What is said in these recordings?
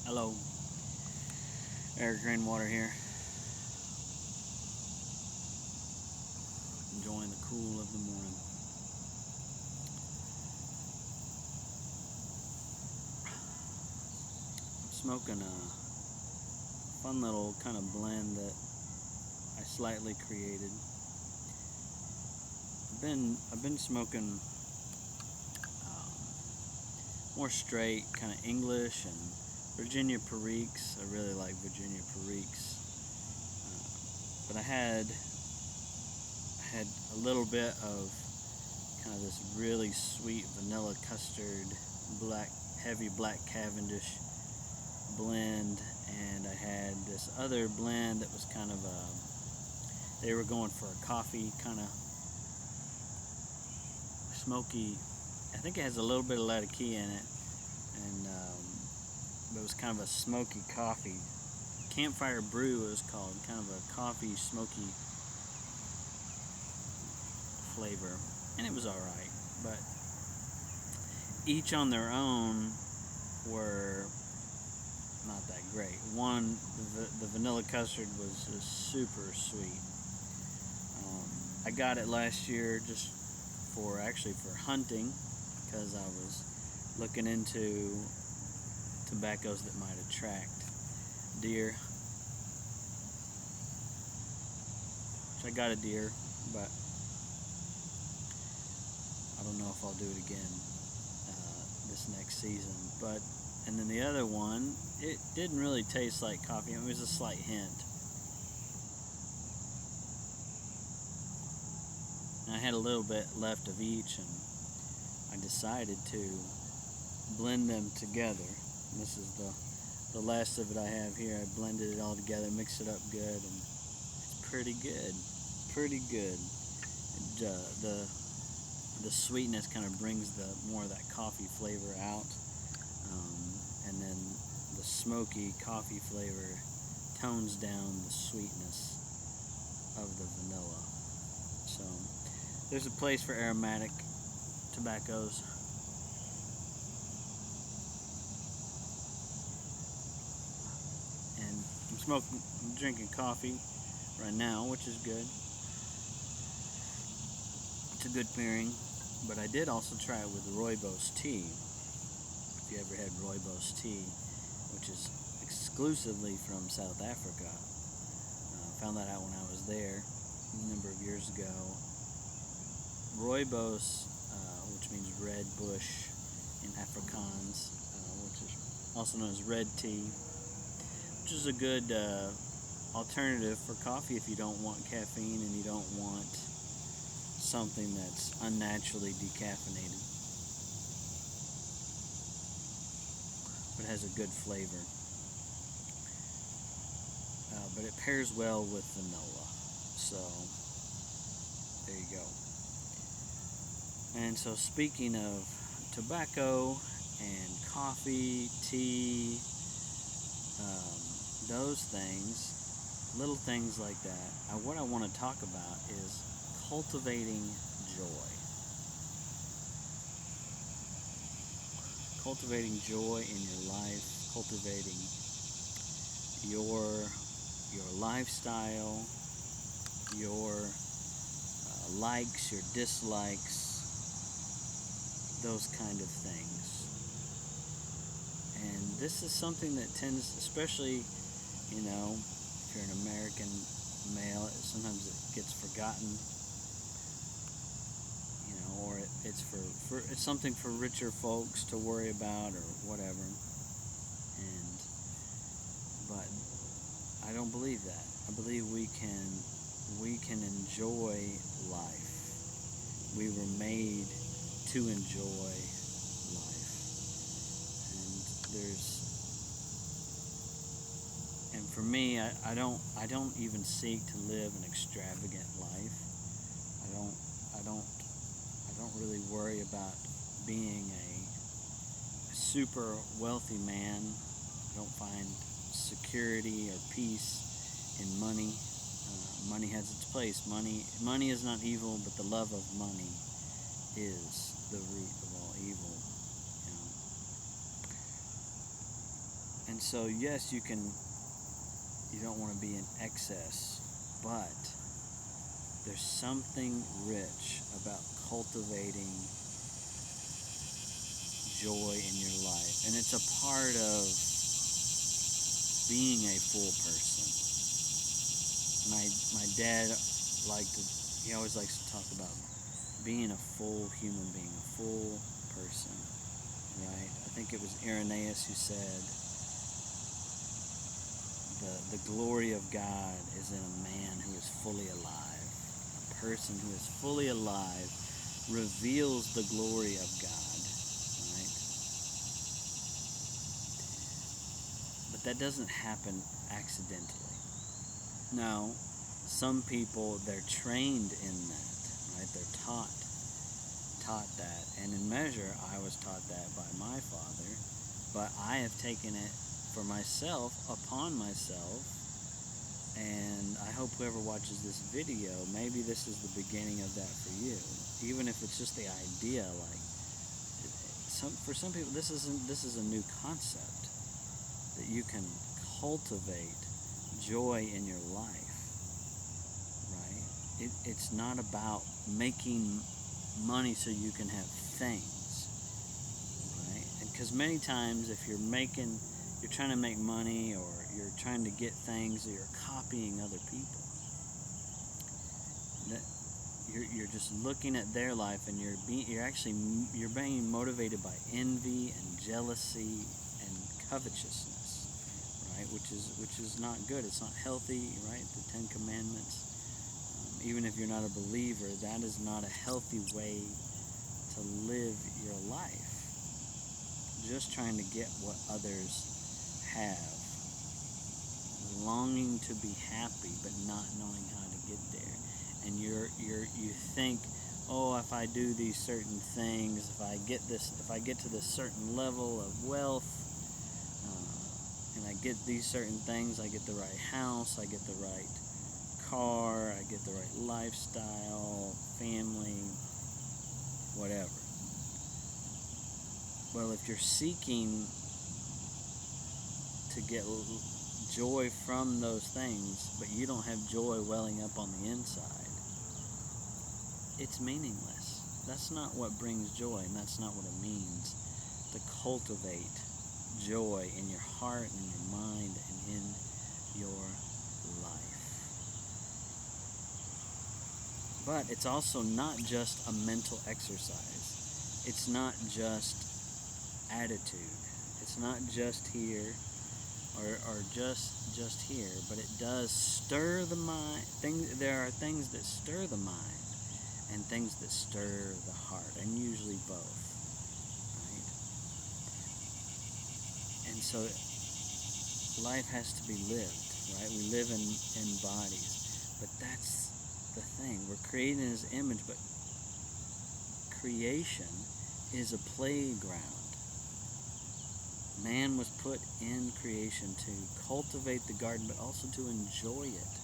Hello, Eric Rainwater here. Enjoying the cool of the morning. I'm smoking a fun little kind of blend that I slightly created. I've been smoking more straight, kind of English and Virginia Periques. I really like Virginia Periques, but I had a little bit of kind of this really sweet vanilla custard, heavy black Cavendish blend, and I had this other blend that was kind of they were going for a coffee kind of smoky. I think it has a little bit of Latakia in it, and it was kind of a smoky coffee. Campfire Brew it was called, kind of a coffee smoky flavor, and it was alright, but each on their own were not that great. One, the vanilla custard was just super sweet. I got it last year just for hunting, because I was looking into tobaccos that might attract deer. Which I got a deer, but I don't know if I'll do it again this next season. And then the other one, it didn't really taste like coffee. It was a slight hint. And I had a little bit left of each, and I decided to blend them together. And this is the last of it I have here. I blended it all together, mixed it up good, and it's pretty good. Pretty good. The sweetness kind of brings more of that coffee flavor out, and then the smoky coffee flavor tones down the sweetness of the vanilla. So there's a place for aromatic tobaccos. And I'm drinking coffee right now, which is good. It's a good pairing. But I did also try it with rooibos tea. If you ever had rooibos tea, which is exclusively from South Africa. Found that out when I was there a number of years ago. Rooibos, which means red bush in Afrikaans, which is also known as red tea, which is a good alternative for coffee if you don't want caffeine and you don't want something that's unnaturally decaffeinated, but has a good flavor. But it pairs well with vanilla, so there you go. And so speaking of tobacco and coffee, tea, those things, little things like that, what I want to talk about is cultivating joy. Cultivating joy in your life, cultivating your lifestyle, your likes, your dislikes, those kind of things. And this is something that tends, especially, if you're an American male, sometimes it gets forgotten. Or it's something for richer folks to worry about or whatever. But I don't believe that. I believe we can enjoy life. We were made to enjoy life. And for me, I don't even seek to live an extravagant life. I don't really worry about being a super wealthy man. I don't find security or peace in money. Money has its place. Money is not evil, but the love of money is the root of all evil. And so, yes, you don't want to be in excess, but there's something rich about cultivating joy in your life. And it's a part of being a full person. My dad he always likes to talk about being a full human being, a full person, right? I think it was Irenaeus who said, the glory of God is in a man who is fully alive. A person who is fully alive reveals the glory of God, right? But that doesn't happen accidentally. Now, some people, they're trained in that, right? They're taught that. And in measure, I was taught that by my father, but I have taken it for myself, upon myself, and I hope whoever watches this video, maybe this is the beginning of that for you. Even if it's just the idea, for some people, this is a new concept, that you can cultivate joy in your life, right? It's not about making money so you can have things, right? And because many times, if you're trying to make money, or you're trying to get things, or you're copying other people, that you're just looking at their life, and you're being motivated by envy and jealousy and covetousness, right? Which is not good. It's not healthy, right? The Ten Commandments. Even if you're not a believer, that is not a healthy way to live your life. Just trying to get what others have, longing to be happy but not knowing how to get there. And you think, oh, if I do these certain things, if I get to this certain level of wealth, and I get these certain things, I get the right house, I get the right car, I get the right lifestyle, family, whatever. Well, if you're seeking to get joy from those things, but you don't have joy welling up on the inside, it's meaningless. That's not what brings joy, and that's not what it means to cultivate joy in your heart and in your mind and in your life. But it's also not just a mental exercise. It's not just attitude. It's not just here or just here, but it does stir the mind. There are things that stir the mind and things that stir the heart, and usually both, right? And so life has to be lived, right? We live in bodies, but that's the thing. We're created in His image, but creation is a playground. Man was put in creation to cultivate the garden, but also to enjoy it.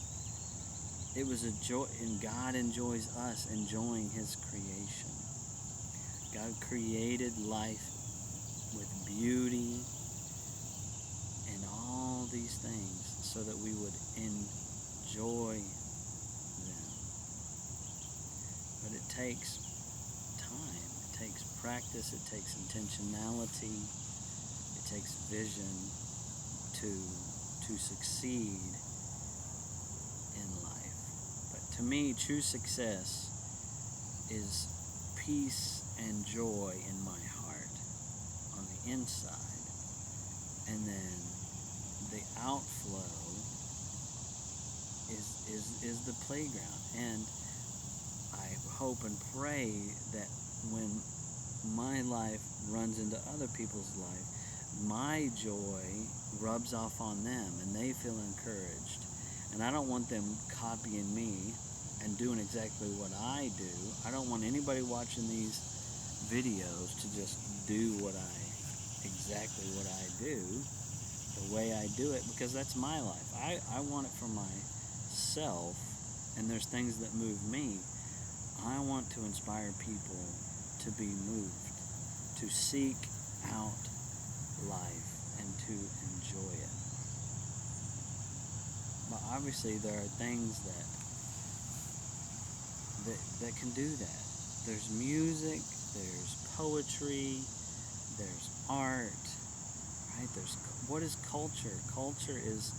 It was a joy, and God enjoys us enjoying His creation. God created life with beauty and all these things so that we would enjoy them. But it takes time, it takes practice, it takes intentionality, it takes vision to succeed in life. But to me, true success is peace and joy in my heart on the inside, and then the outflow is the playground. And I hope and pray that when my life runs into other people's life, my joy rubs off on them and they feel encouraged. And I don't want them copying me and doing exactly what I do. I don't want anybody watching these videos to just do exactly what I do, the way I do it, because that's my life. I want it for myself, and there's things that move me. I want to inspire people to be moved, to seek out life, and to enjoy enjoy it. But obviously there are things that can do that. There's music, there's poetry, there's art, right? What is culture? Culture is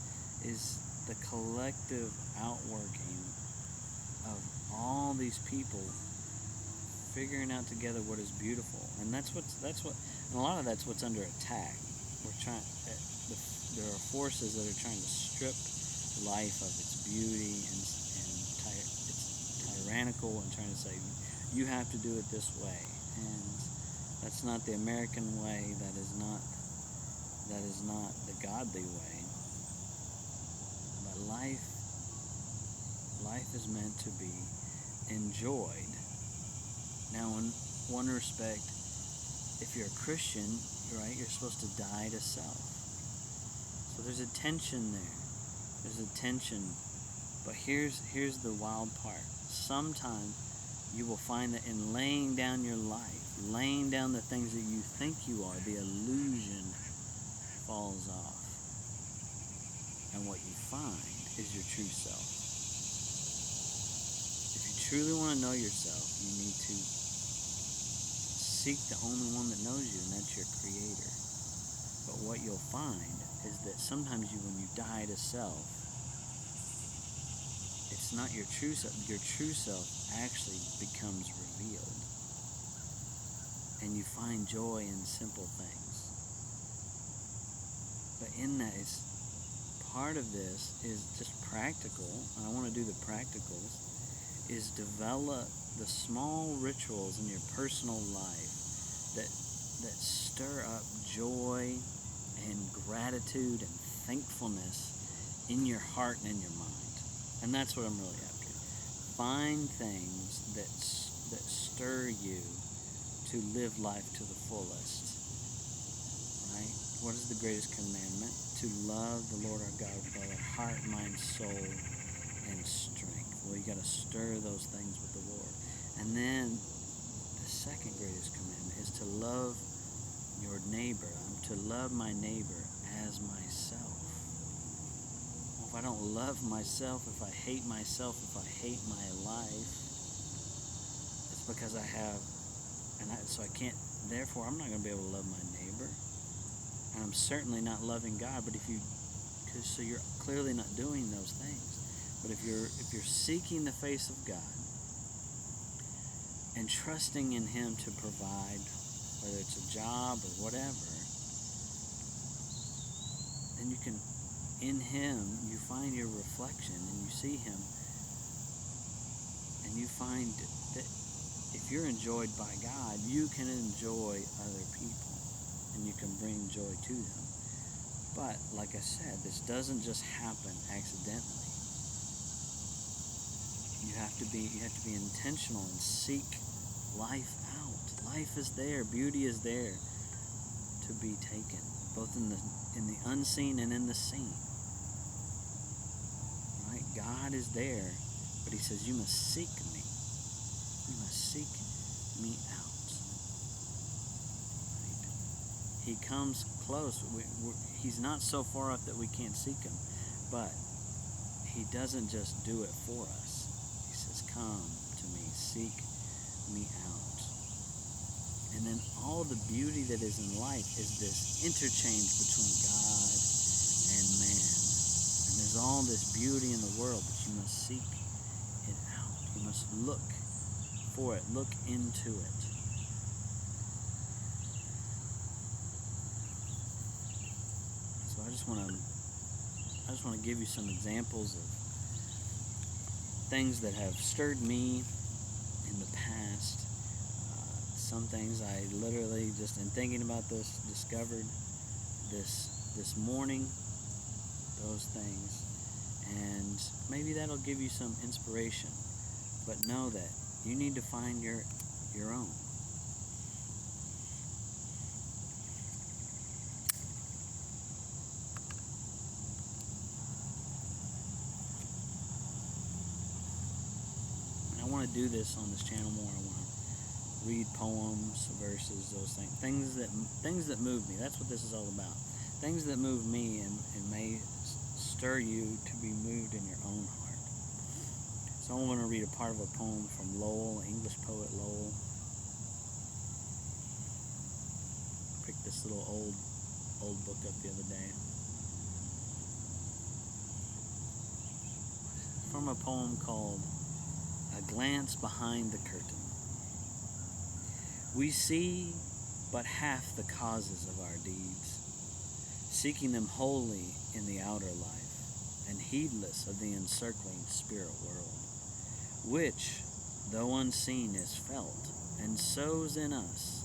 the collective outworking of all these people figuring out together what is beautiful, and and a lot of that's what's under attack. There are forces that are trying to strip life of its beauty, and it's tyrannical and trying to say you have to do it this way, and that's not the American way. That is not the godly way. But life is meant to be enjoyed. Now, in one respect, if you're a Christian, right, you're supposed to die to self. So there's a tension there. There's a tension. But here's the wild part. Sometimes you will find that in laying down your life, laying down the things that you think you are, the illusion falls off. And what you find is your true self. If you truly want to know yourself, you need to seek the only one that knows you, and that's your Creator. But what you'll find is that sometimes when you die to self, it's not your true self. Your true self actually becomes revealed. And you find joy in simple things. But in that, part of this is just practical. I want to do the practicals. Is develop the small rituals in your personal life that stir up joy and gratitude and thankfulness in your heart and in your mind. And that's what I'm really after. Find things that stir you to live life to the fullest. Right? What is the greatest commandment? To love the Lord our God with all our heart, mind, soul, and strength. Well, you got to stir those things with the Lord. And then the second greatest commandment is to love your neighbor. I'm to love my neighbor as myself. Well, if I don't love myself, if I hate myself, if I hate my life, it's because so I can't, therefore I'm not going to be able to love my neighbor. And I'm certainly not loving God, so you're clearly not doing those things. But if you're seeking the face of God and trusting in Him to provide, whether it's a job or whatever, then you can, in Him, you find your reflection and you see Him, and you find that if you're enjoyed by God, you can enjoy other people and you can bring joy to them. But like I said, this doesn't just happen accidentally. You have to be intentional and seek life out. Life is there. Beauty is there to be taken, both in the unseen and in the seen. Right? God is there, but He says, you must seek me. You must seek me out. Right? He comes close. He's not so far off that we can't seek Him, but He doesn't just do it for us. He says, come to me, seek me out. And then all the beauty that is in life is this interchange between God and man. And there's all this beauty in the world, but you must seek it out. You must look for it, look into it. So I just want to give you some examples of things that have stirred me in the past. Some things I literally, just in thinking about this, discovered this morning, those things. And maybe that'll give you some inspiration. But know that you need to find your own. I want to do this on this channel more. I want to read poems, verses, those things that move me. That's what this is all about. things that move me and may stir you to be moved in your own heart. So I want to read a part of a poem from Lowell, English poet Lowell. Picked this little old book up the other day. From a poem called A Glance Behind the Curtain. We see but half the causes of our deeds, seeking them wholly in the outer life, and heedless of the encircling spirit world, which, though unseen, is felt, and sows in us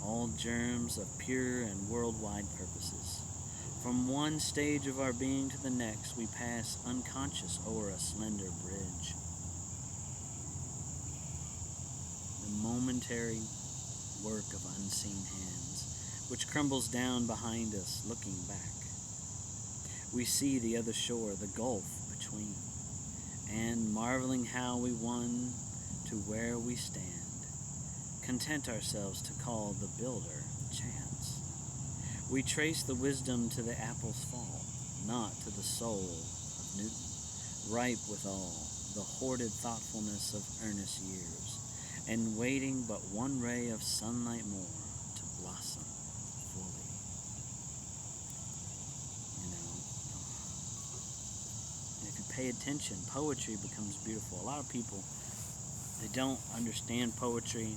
all germs of pure and worldwide purposes. From one stage of our being to the next, we pass unconscious o'er a slender bridge. The momentary work of unseen hands, which crumbles down behind us, looking back. We see the other shore, the gulf between, and marveling how we won to where we stand, content ourselves to call the builder chance. We trace the wisdom to the apple's fall, not to the soul of Newton, ripe with all the hoarded thoughtfulness of earnest years, and waiting but one ray of sunlight more to blossom fully. And if you pay attention, poetry becomes beautiful. A lot of people, they don't understand poetry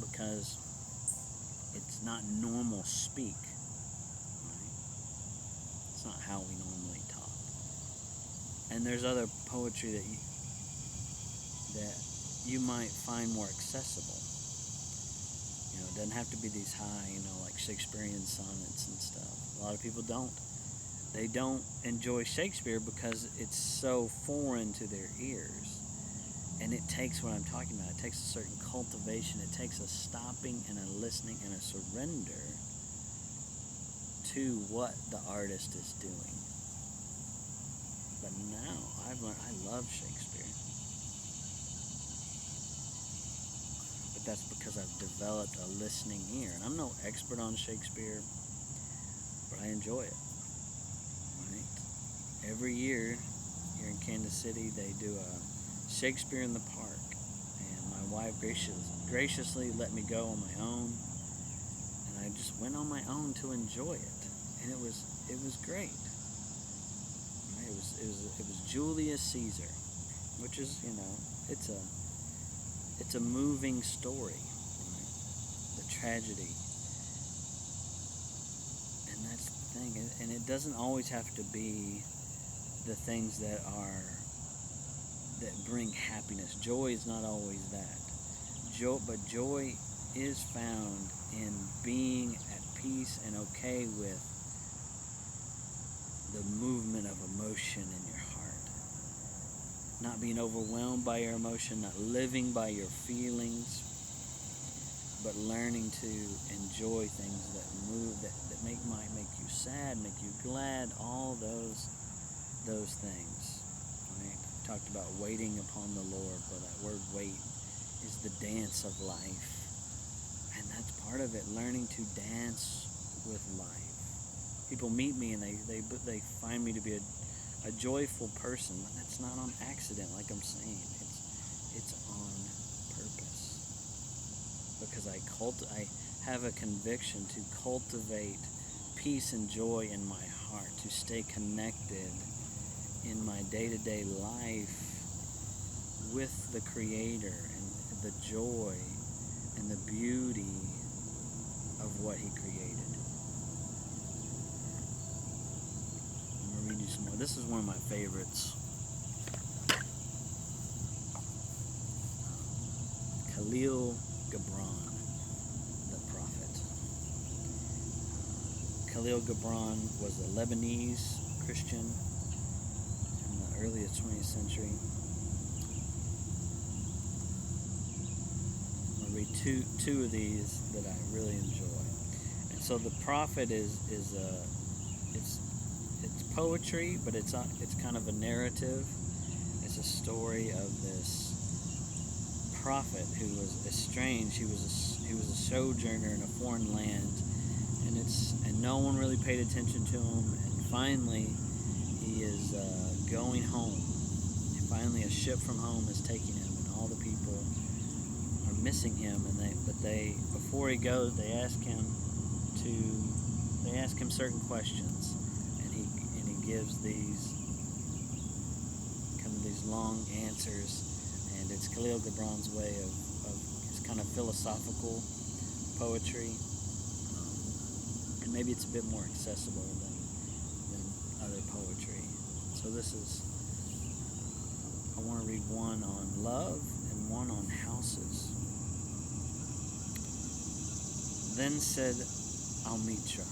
because it's not normal speak, right? It's not how we normally talk. And there's other poetry that you might find more accessible. It doesn't have to be these high, like Shakespearean sonnets and stuff. A lot of people don't. They don't enjoy Shakespeare because it's so foreign to their ears. And it takes what I'm talking about. It takes a certain cultivation. It takes a stopping and a listening and a surrender to what the artist is doing. But now I've learned I love Shakespeare. But that's because I've developed a listening ear. And I'm no expert on Shakespeare, but I enjoy it. Right? Every year here in Kansas City, they do a Shakespeare in the Park, and my wife graciously let me go on my own, and I just went on my own to enjoy it, and it was great. Right? It was Julius Caesar, which is it's a moving story, right? The tragedy, and that's the thing, and it doesn't always have to be the things that bring happiness. Joy is not always that. But joy is found in being at peace and okay with the movement of emotion in your heart. Not being overwhelmed by your emotion, not living by your feelings, but learning to enjoy things that move, that might make you sad, make you glad, all those things. Right? Talked about waiting upon the Lord. Well, that word wait is the dance of life, and that's part of it, learning to dance with life. People meet me and they find me to be a joyful person, but that's not on accident, like I'm saying. It's on purpose, because I have a conviction to cultivate peace and joy in my heart, to stay connected in my day-to-day life with the Creator and the joy and the beauty of what He created. I'm going to read you some more. This is one of my favorites. Khalil Gibran, the prophet. Khalil Gibran was a Lebanese Christian earliest 20th century. I'm going to read two of these that I really enjoy. And so the prophet is poetry, but it's kind of a narrative. It's a story of this prophet who was estranged. He was a sojourner in a foreign land, and no one really paid attention to him. And finally, he is going home. And finally, a ship from home is taking him, and all the people are missing him. But before he goes, they ask him certain questions, and he gives these long answers, and it's Khalil Gibran's way of his kind of philosophical poetry, and maybe it's a bit more accessible than other poetry. So I want to read one on love and one on houses. Then said Almitra,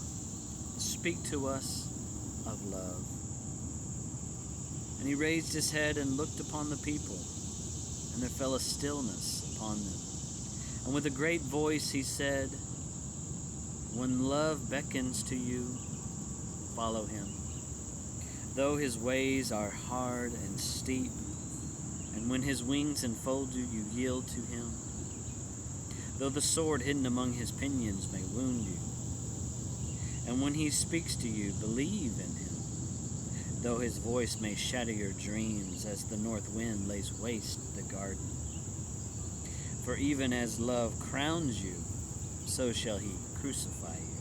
"Speak to us of love." And he raised his head and looked upon the people, and there fell a stillness upon them. And with a great voice he said, "When love beckons to you, follow him. Though his ways are hard and steep, and when his wings enfold you, you yield to him. Though the sword hidden among his pinions may wound you, and when he speaks to you, believe in him. Though his voice may shatter your dreams as the north wind lays waste the garden. For even as love crowns you, so shall he crucify you.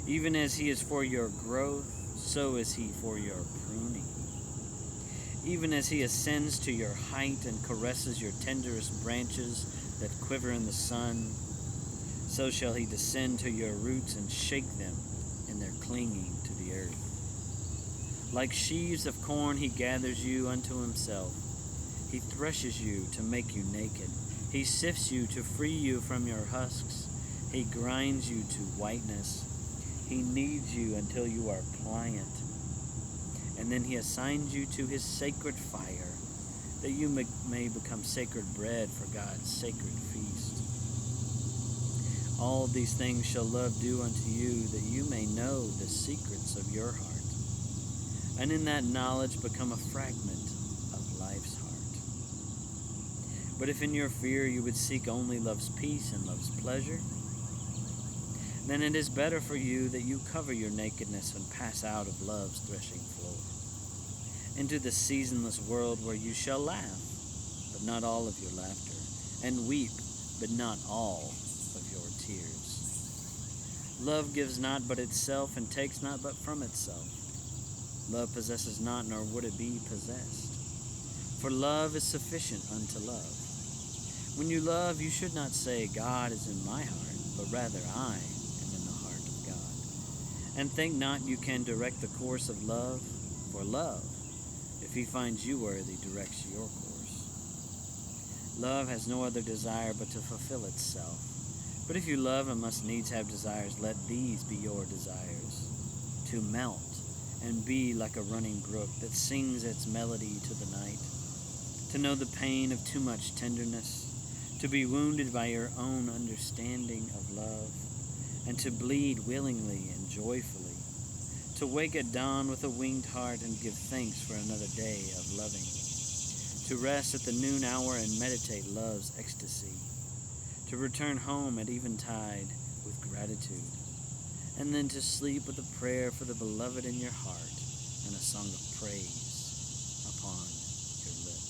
Even as he is for your growth, so is he for your pruning. Even as he ascends to your height and caresses your tenderest branches that quiver in the sun, so shall he descend to your roots and shake them in their clinging to the earth. Like sheaves of corn he gathers you unto himself. He threshes you to make you naked. He sifts you to free you from your husks. He grinds you to whiteness. He kneads you until you are pliant. And then he assigns you to his sacred fire, that you may become sacred bread for God's sacred feast. All these things shall love do unto you, that you may know the secrets of your heart, and in that knowledge become a fragment of life's heart. But if in your fear you would seek only love's peace and love's pleasure, then it is better for you that you cover your nakedness and pass out of love's threshing floor, into the seasonless world where you shall laugh, but not all of your laughter, and weep, but not all of your tears. Love gives not but itself, and takes not but from itself. Love possesses not, nor would it be possessed. For love is sufficient unto love. When you love, you should not say, God is in my heart, but rather I am in the heart of God. And think not you can direct the course of love, for love, if he finds you worthy, directs your course. Love has no other desire but to fulfill itself. But if you love and must needs have desires, let these be your desires: to melt and be like a running brook that sings its melody to the night, to know the pain of too much tenderness, to be wounded by your own understanding of love, and to bleed willingly and joyfully, to wake at dawn with a winged heart and give thanks for another day of loving, to rest at the noon hour and meditate love's ecstasy, to return home at eventide with gratitude, and then to sleep with a prayer for the beloved in your heart and a song of praise upon your lips.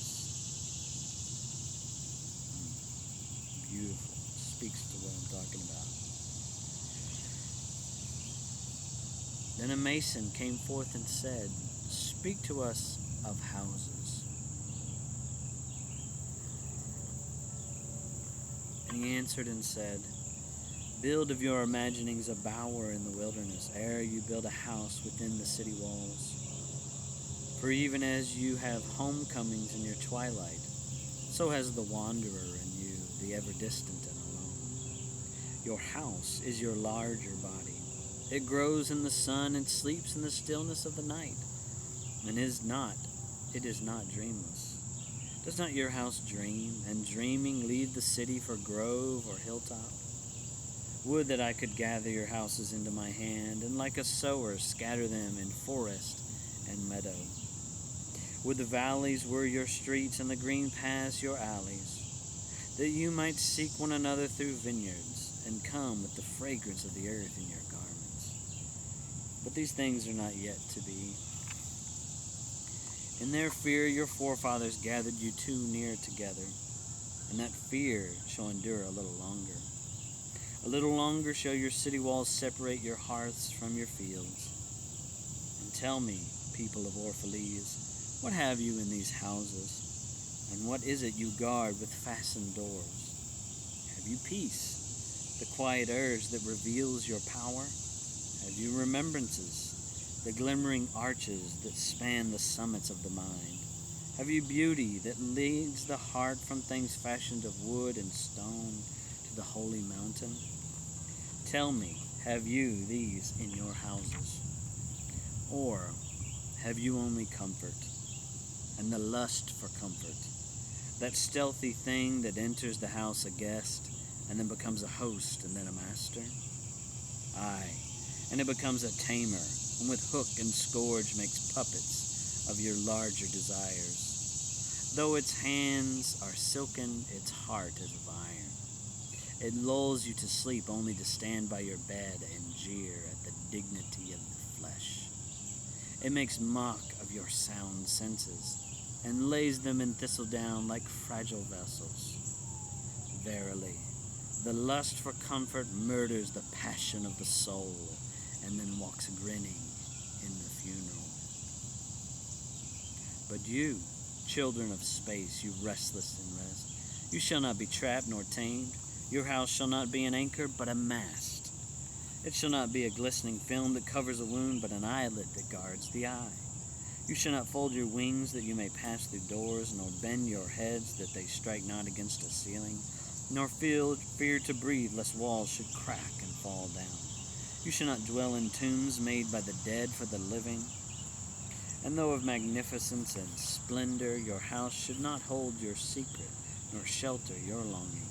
Beautiful. Speaks to what I'm talking about. Then a mason came forth and said, "Speak to us of houses." And he answered and said, "Build of your imaginings a bower in the wilderness, ere you build a house within the city walls. For even as you have homecomings in your twilight, so has the wanderer in you, the ever distant and alone. Your house is your larger body. It grows in the sun and sleeps in the stillness of the night, and it is not dreamless. Does not your house dream, and dreaming leave the city for grove or hilltop? Would that I could gather your houses into my hand, and like a sower scatter them in forest and meadow. Would the valleys were your streets, and the green paths your alleys. that you might seek one another through vineyards, and come with the fragrance of the earth in your garments. But these things are not yet to be. In their fear your forefathers gathered you too near together, and that fear shall endure a little longer. A little longer shall your city walls separate your hearths from your fields. And tell me, people of Orphalese, what have you in these houses? And what is it you guard with fastened doors? Have you peace, the quiet urge that reveals your power? Have you remembrances, the glimmering arches that span the summits of the mind? Have you beauty that leads the heart from things fashioned of wood and stone to the holy mountain? Tell me, have you these in your houses? Or have you only comfort, and the lust for comfort, that stealthy thing that enters the house a guest, and then becomes a host and then a master? Aye, and it becomes a tamer, and with hook and scourge makes puppets of your larger desires. Though its hands are silken, its heart is of iron. It lulls you to sleep only to stand by your bed and jeer at the dignity of the flesh. It makes mock of your sound senses, and lays them in thistledown like fragile vessels. Verily, the lust for comfort murders the passion of the soul, and then walks grinning in the funeral. But you, children of space, you restless in rest, you shall not be trapped nor tamed. Your house shall not be an anchor, but a mast. It shall not be a glistening film that covers a wound, but an eyelid that guards the eye. You shall not fold your wings that you may pass through doors, nor bend your heads that they strike not against a ceiling, nor fear to breathe lest walls should crack and fall down. You shall not dwell in tombs made by the dead for the living. And though of magnificence and splendor, your house should not hold your secret, nor shelter your longing.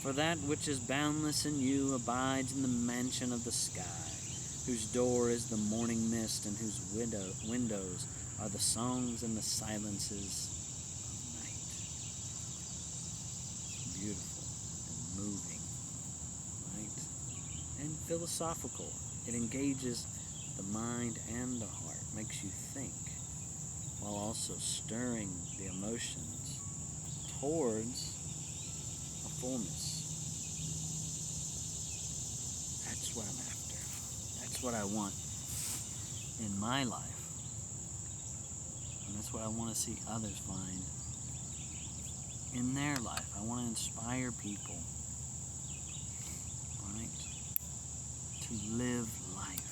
For that which is boundless in you abides in the mansion of the sky, whose door is the morning mist, and whose windows are the songs and the silences of night. Beautiful and moving, right? And philosophical. It engages the mind and the heart, makes you think, while also stirring the emotions towards a fullness. That's what I'm after. That's what I want in my life. And that's what I want to see others find in their life. I want to inspire people, right, to live life.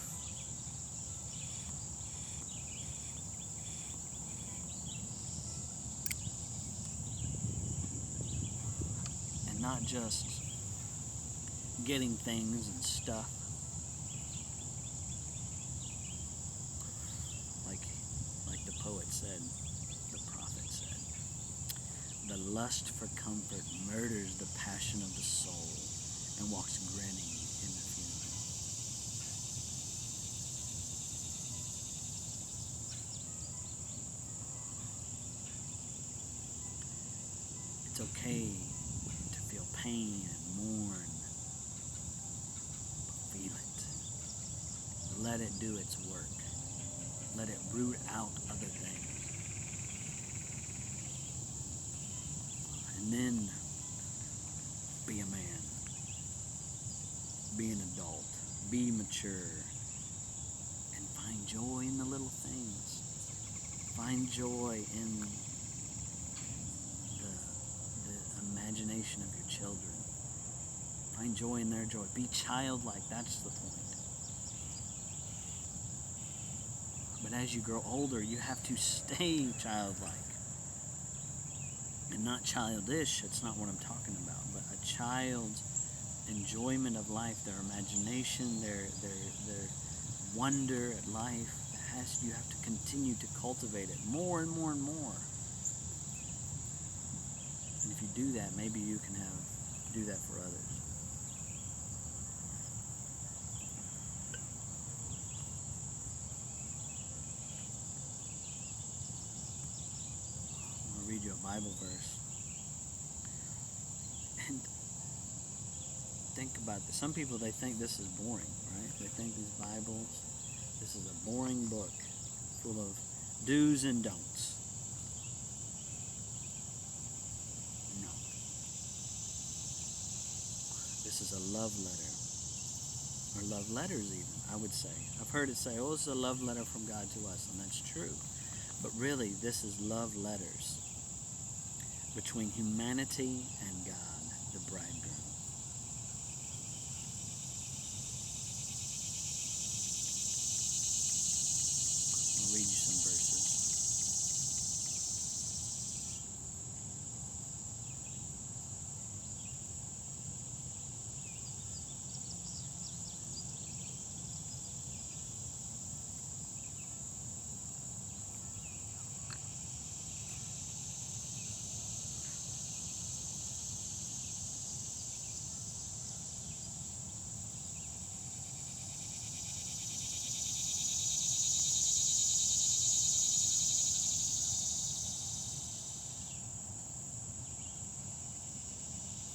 And not just getting things and stuff. Like the poet said, the prophet said, the lust for comfort murders the passion of the soul and walks grinning in the funeral. It's okay to feel pain and mourn, but feel it. Let it do its work. Let it root out other things. And then be a man. Be an adult. Be mature. And find joy in the little things. Find joy in the imagination of your children. Find joy in their joy. Be childlike. That's the point. But as you grow older, you have to stay childlike. And not childish, it's not what I'm talking about, but a child's enjoyment of life, their imagination, their wonder at life. You have to continue to cultivate it more and more and more. And if you do that, maybe you can do that for others. I'll read you a Bible verse. think about this. Some people, they think this is boring, right? They think these Bibles, this is a boring book full of do's and don'ts. No. This is a love letter. Or love letters even, I would say. I've heard it say, oh, it's a love letter from God to us, and that's true. But really, this is love letters between humanity and God, the bridegroom. I'll read you some verses.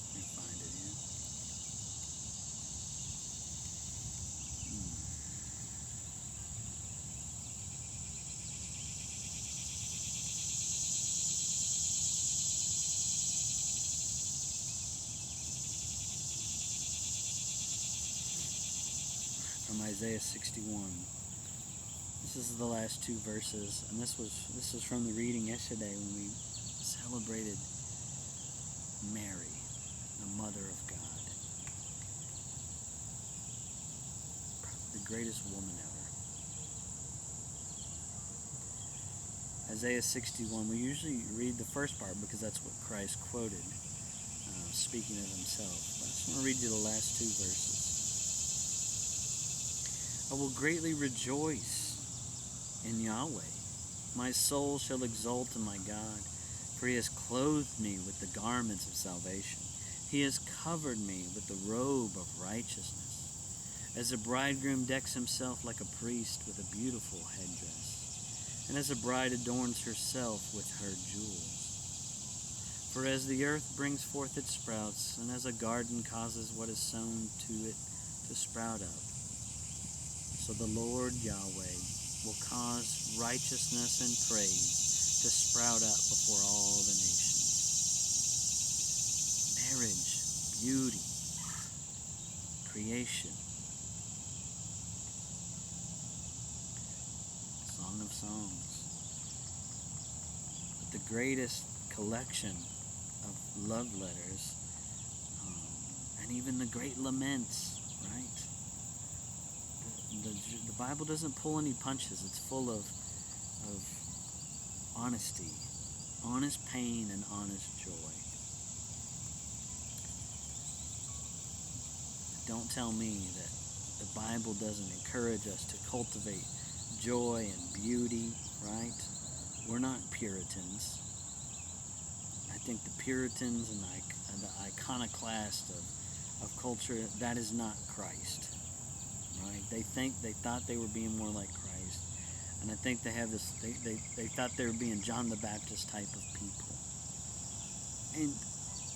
Let me find it here. From Isaiah 61. This is the last two verses, and this was from the reading yesterday when we celebrated Mary, the Mother of God, the greatest woman ever. Isaiah 61. We usually read the first part because that's what Christ quoted, speaking of himself. But I just want to read you the last two verses. I will greatly rejoice in Yahweh. My soul shall exult in my God, for he has clothed me with the garments of salvation. He has covered me with the robe of righteousness, as a bridegroom decks himself like a priest with a beautiful headdress, and as a bride adorns herself with her jewels. For as the earth brings forth its sprouts, and as a garden causes what is sown to it to sprout up, so the Lord Yahweh will cause righteousness and praise to sprout up before all the nations. Marriage, beauty, creation, Song of Songs. But the greatest collection of love letters, and even the great laments, right? The Bible doesn't pull any punches. It's full of honesty, honest pain, and honest joy. Don't tell me that the Bible doesn't encourage us to cultivate joy and beauty, right? We're not Puritans. I think the Puritans and the iconoclast of culture, that is not Christ. Right? They thought they were being more like Christ, and I think they have this. They thought they were being John the Baptist type of people, and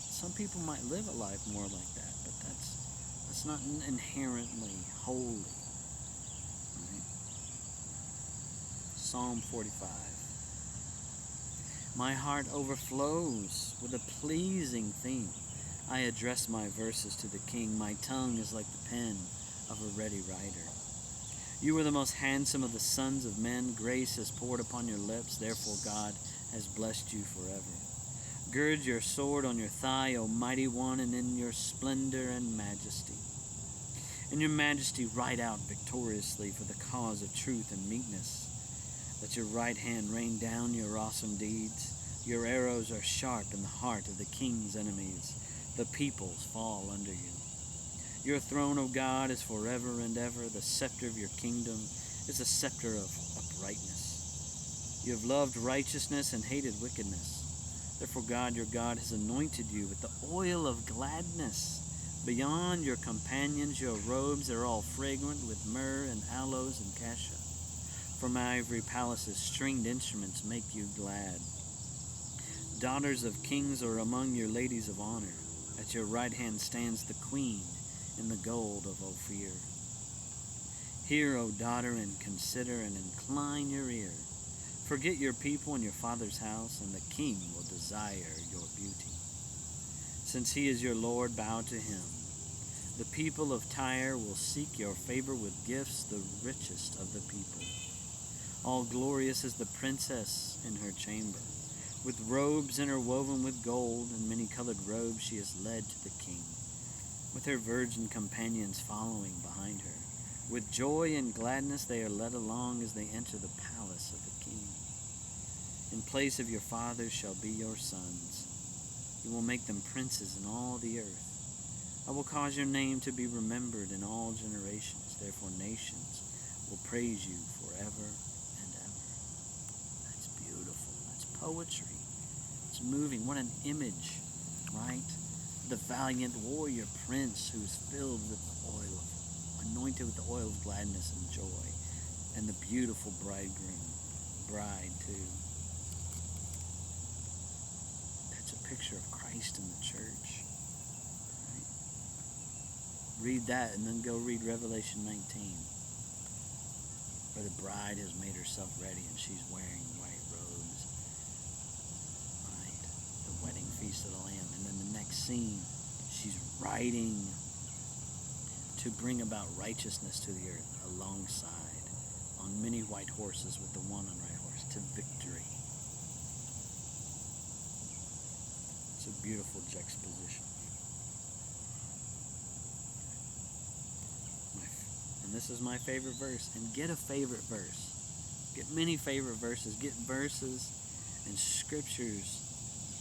some people might live a life more like that, but that's not inherently holy. Right? Psalm 45. My heart overflows with a pleasing theme. I address my verses to the King. My tongue is like the pen of a ready writer. You are the most handsome of the sons of men. Grace is poured upon your lips. Therefore God has blessed you forever. Gird your sword on your thigh, O mighty one, and in your splendor and majesty. In your majesty ride out victoriously for the cause of truth and meekness. Let your right hand rain down your awesome deeds. Your arrows are sharp in the heart of the king's enemies. The peoples fall under you. Your throne, O God, is forever and ever. The scepter of your kingdom is a scepter of uprightness. You have loved righteousness and hated wickedness. Therefore God, your God, has anointed you with the oil of gladness. Beyond your companions, your robes are all fragrant with myrrh and aloes and cassia. From ivory palaces, stringed instruments make you glad. Daughters of kings are among your ladies of honor. At your right hand stands the queen. in the gold of Ophir. Hear, O daughter, and consider, and incline your ear. Forget your people and your father's house, and the king will desire your beauty. Since he is your Lord, bow to him. The people of Tyre will seek your favor with gifts, the richest of the people. All glorious is the princess in her chamber. With robes interwoven with gold and many-colored robes she is led to the king, with her virgin companions following behind her. With joy and gladness they are led along as they enter the palace of the king. In place of your fathers shall be your sons. You will make them princes in all the earth. I will cause your name to be remembered in all generations. Therefore nations will praise you forever and ever. That's beautiful. That's poetry. It's moving. What an image, right? The valiant warrior prince who's filled with the oil, anointed with the oil of gladness and joy. And the beautiful bridegroom, bride too. That's a picture of Christ in the church. Read that and then go read Revelation 19, where the bride has made herself ready and she's wearing white robes, right? The wedding feast of the Lamb. And then the next scene, she's riding to bring about righteousness to the earth alongside on many white horses with the one on right horse to victory. It's a beautiful juxtaposition. And this is my favorite verse. And get a favorite verse. Get many favorite verses. Get verses and scriptures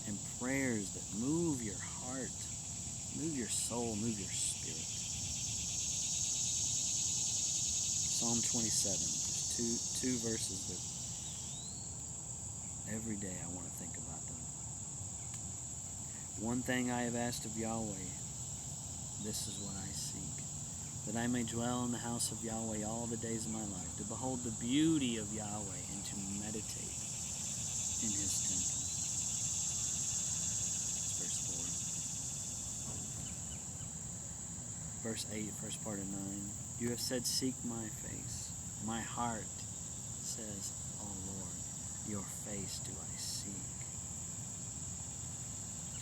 and prayers that move your heart, move your soul, move your spirit. Psalm 27. Just two verses that every day I want to think about them. One thing I have asked of Yahweh, this is what I seek, that I may dwell in the house of Yahweh all the days of my life, to behold the beauty of Yahweh and to meditate in his temple. That's verse 4. Verse 8, first part of 9. You have said, seek my face. My heart says, O Lord, your face do I seek.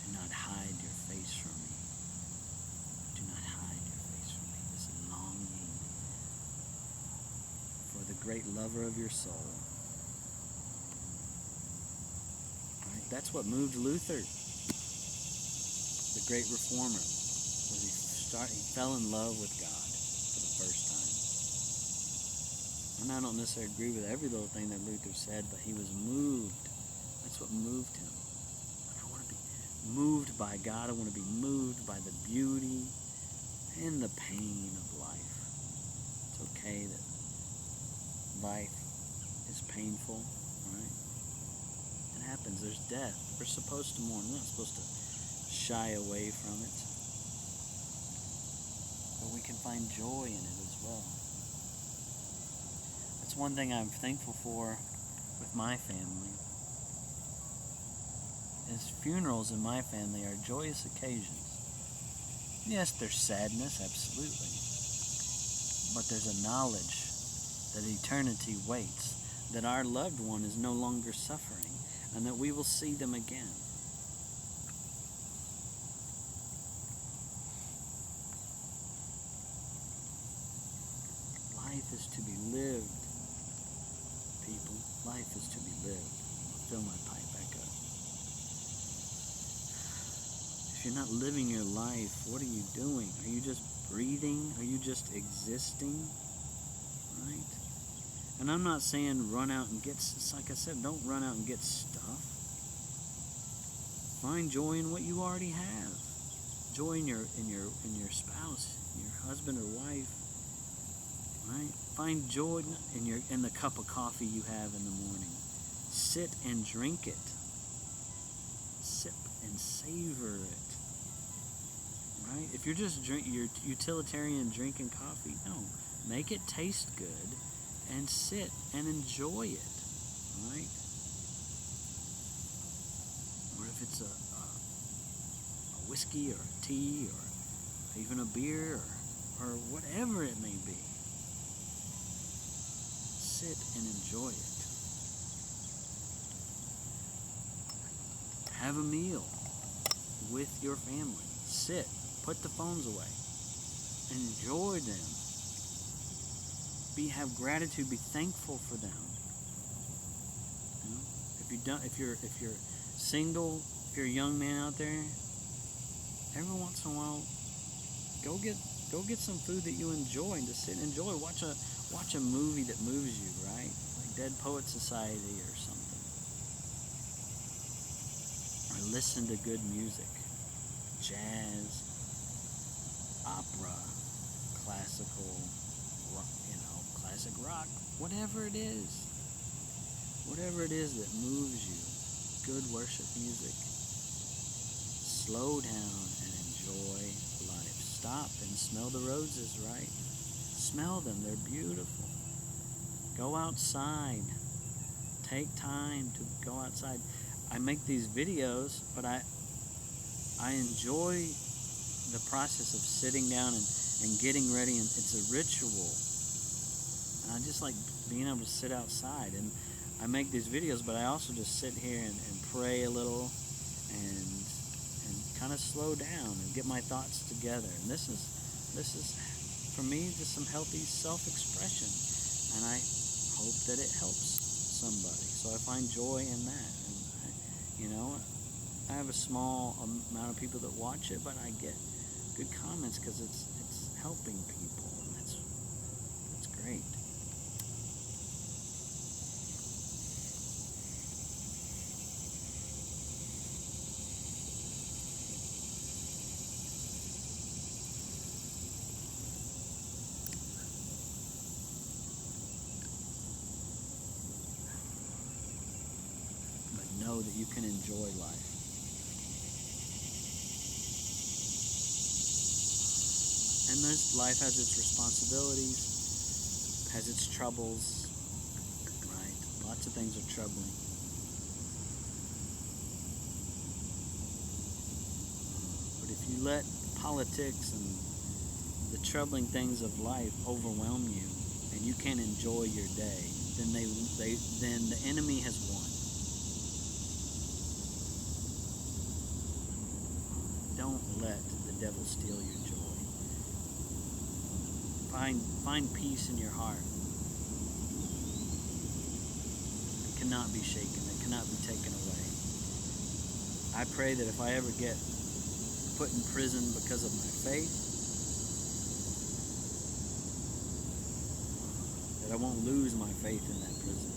Do not hide your face from me. Do not hide your face from me. This longing for the great lover of your soul. Right? That's what moved Luther, the great reformer. He fell in love with God for the first time. And I don't necessarily agree with every little thing that Luther said, but he was moved. That's what moved him. I want to be moved by God. I want to be moved by the beauty and the pain of life. It's okay that life is painful, right? It happens. There's death. We're supposed to mourn. We're not supposed to shy away from it. But we can find joy in it as well. That's one thing I'm thankful for with my family. Is funerals in my family are joyous occasions. Yes, there's sadness, absolutely. But there's a knowledge that eternity waits, that our loved one is no longer suffering, and that we will see them again. Life is to be lived, people. Life is to be lived. I'll fill my pipe back up. If you're not living your life, what are you doing? Are you just breathing? Are you just existing? Right? And I'm not saying run out and get, it's like I said, don't run out and get stuff. Find joy in what you already have. Joy in your spouse, your husband or wife. Right? Find joy in the cup of coffee you have in the morning. Sit and drink it. Sip and savor it. Right? If you're just you're utilitarian drinking coffee, no. Make it taste good and sit and enjoy it. Right? Or if it's a whiskey or a tea or even a beer or or whatever it may be. Sit and enjoy it. Have a meal with your family. Sit. Put the phones away. Enjoy them. Have gratitude. Be thankful for them. You know? If you're single, if you're a young man out there, every once in a while, go get some food that you enjoy and just sit and enjoy. Watch a movie that moves you, right? Like Dead Poet Society or something. Or listen to good music, jazz, opera, classical, classic rock, whatever it is that moves you. Good worship music. Slow down and enjoy life. Stop and smell the roses, right? Smell them, they're beautiful. Go outside. Take time to go outside. I make these videos, but I enjoy the process of sitting down and getting ready, and it's a ritual. And I just like being able to sit outside, and I make these videos, but I also just sit here and pray a little and kind of slow down and get my thoughts together. And this is for me just some healthy self-expression, and I hope that it helps somebody. So I find joy in that, and I have a small amount of people that watch it, but I get good comments because it's helping people, and that's great. Know that you can enjoy life. And life has its responsibilities, has its troubles, right? Lots of things are troubling. But if you let politics and the troubling things of life overwhelm you, and you can't enjoy your day, then the enemy has won. Don't let the devil steal your joy. Find peace in your heart. It cannot be shaken. It cannot be taken away. I pray that if I ever get put in prison because of my faith, that I won't lose my faith in that prison,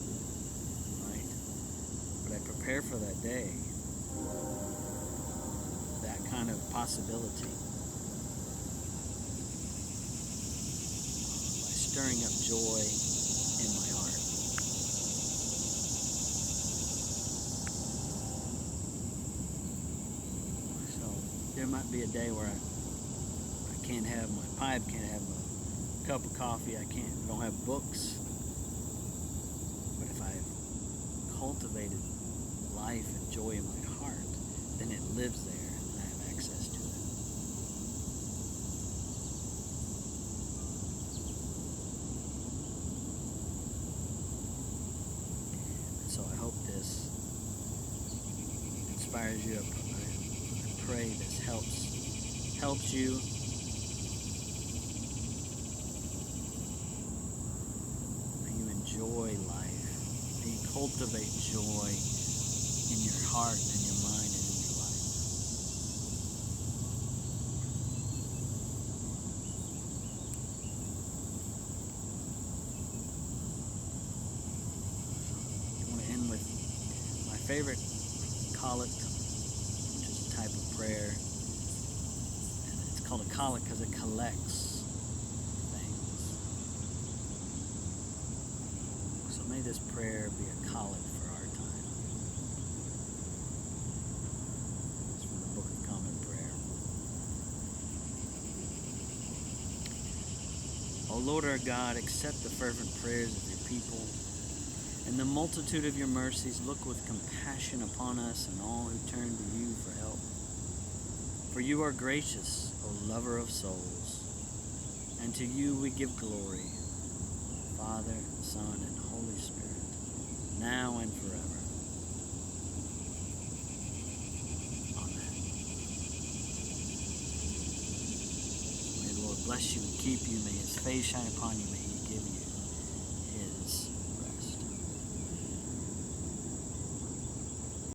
right? But I prepare for that day, that kind of possibility, by stirring up joy in my heart. So there might be a day where I can't have my pipe, can't have a cup of coffee, don't have books. But if I've cultivated life and joy in my heart, then it lives there. Access to it. And so I hope this inspires you. I pray this helps you. May you enjoy life. May you cultivate joy in your heart and your mind. Favorite collect, which is a type of prayer, and it's called a collect because it collects things. So may this prayer be a collect for our time. It's from the Book of Common Prayer. O Lord our God, accept the fervent prayers of your people. In the multitude of your mercies, look with compassion upon us and all who turn to you for help. For you are gracious, O lover of souls. And to you we give glory, Father, Son, and Holy Spirit, now and forever. Amen. May the Lord bless you and keep you. May his face shine upon you. May